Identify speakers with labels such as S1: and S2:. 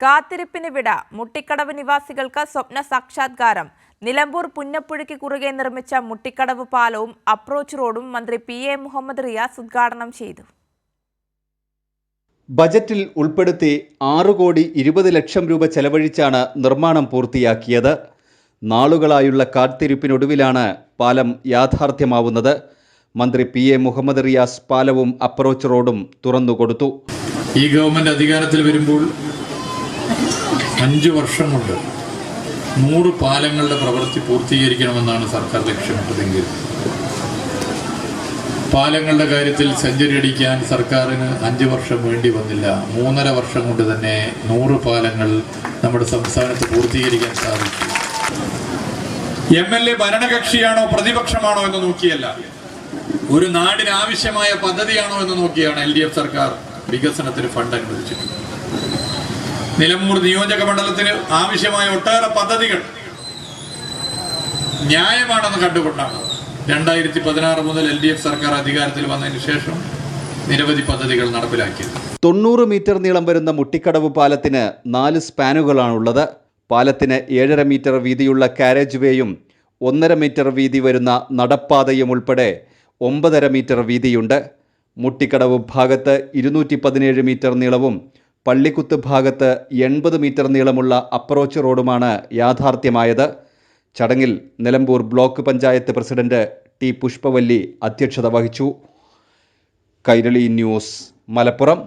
S1: കാത്തിരിപ്പിന് വിട. മുട്ടിക്കടവ് നിവാസികൾക്ക് സ്വപ്ന സാക്ഷാത്കാരം. നിലമ്പൂർ പുന്നപ്പുഴയ്ക്ക് കുറുകെ നിർമ്മിച്ച മുട്ടിക്കടവ് പാലവും അപ്രോച്ച് റോഡും മന്ത്രി PA മുഹമ്മദ് റിയാസ് ഉദ്ഘാടനം ചെയ്തു.
S2: ബജറ്റിൽ ഉൾപ്പെടുത്തി 6,20,00,000 രൂപ ചെലവഴിച്ചാണ് നിർമ്മാണം പൂർത്തിയാക്കിയത്. നാളുകളായുള്ള കാത്തിരിപ്പിനൊടുവിലാണ് പാലം യാഥാർത്ഥ്യമാവുന്നത്. മന്ത്രി PA മുഹമ്മദ് റിയാസ് പാലവും അപ്രോച്ച് റോഡും തുറന്നുകൊടുത്തു.
S3: ഈ ഗവൺമെന്റ് അധികാരത്തിൽ വരുമ്പോൾ 5 വർഷം കൊണ്ട് 100 പാലങ്ങളുടെ പ്രവൃത്തി പൂർത്തീകരിക്കണമെന്നാണ് സർക്കാർ ലക്ഷ്യമിട്ടതെങ്കിൽ പാലങ്ങളുടെ കാര്യത്തിൽ സെഞ്ചുറി അടിക്കാൻ സർക്കാരിന് 5 വർഷം വേണ്ടി വന്നില്ല. 3.5 വർഷം കൊണ്ട് തന്നെ 100 പാലങ്ങൾ നമ്മുടെ സംസ്ഥാനത്ത് പൂർത്തീകരിക്കാൻ സാധിച്ചു. MLA ഭരണകക്ഷിയാണോ പ്രതിപക്ഷമാണോ എന്ന് നോക്കിയല്ല, ഒരു നാടിന് ആവശ്യമായ പദ്ധതിയാണോ എന്ന് നോക്കിയാണ് LDF സർക്കാർ വികസനത്തിന് ഫണ്ട് അനുവദിച്ചിട്ടുണ്ട്. നിലമ്പൂർ നിയോജക മണ്ഡലത്തിന് ആവശ്യമായ ഒട്ടേറെ പദ്ധതികൾ ന്യായമാണെന്ന് കണ്ടുകൊണ്ടാണ് 2016 മുതൽ LDF സർക്കാർ അധികാരത്തിൽ വന്നതിന് ശേഷം നിരവധി പദ്ധതികൾ നടപ്പിലാക്കിയത്.
S2: 90 മീറ്റർ നീളം വരുന്ന മുട്ടിക്കടവ് പാലത്തിന് 4 സ്പാനുകളാണുള്ളത്. പാലത്തിന് 7.5 മീറ്റർ വീതിയുള്ള കാരേജ് വേയും 1.5 മീറ്റർ വീതി വരുന്ന നടപ്പാതയും ഉൾപ്പെടെ 9.5 മീറ്റർ വീതിയുണ്ട്. മുട്ടിക്കടവ് ഭാഗത്ത് 217 മീറ്റർ നീളവും പള്ളിക്കുത്ത് ഭാഗത്ത് 80 മീറ്റർ നീളമുള്ള അപ്രോച്ച് റോഡുമാണ് യാഥാർത്ഥ്യമായത്. ചടങ്ങിൽ Nilambur block panchayat president T. Pushpavalli അധ്യക്ഷത വഹിച്ചു. കൈരളി ന്യൂസ്, മലപ്പുറം.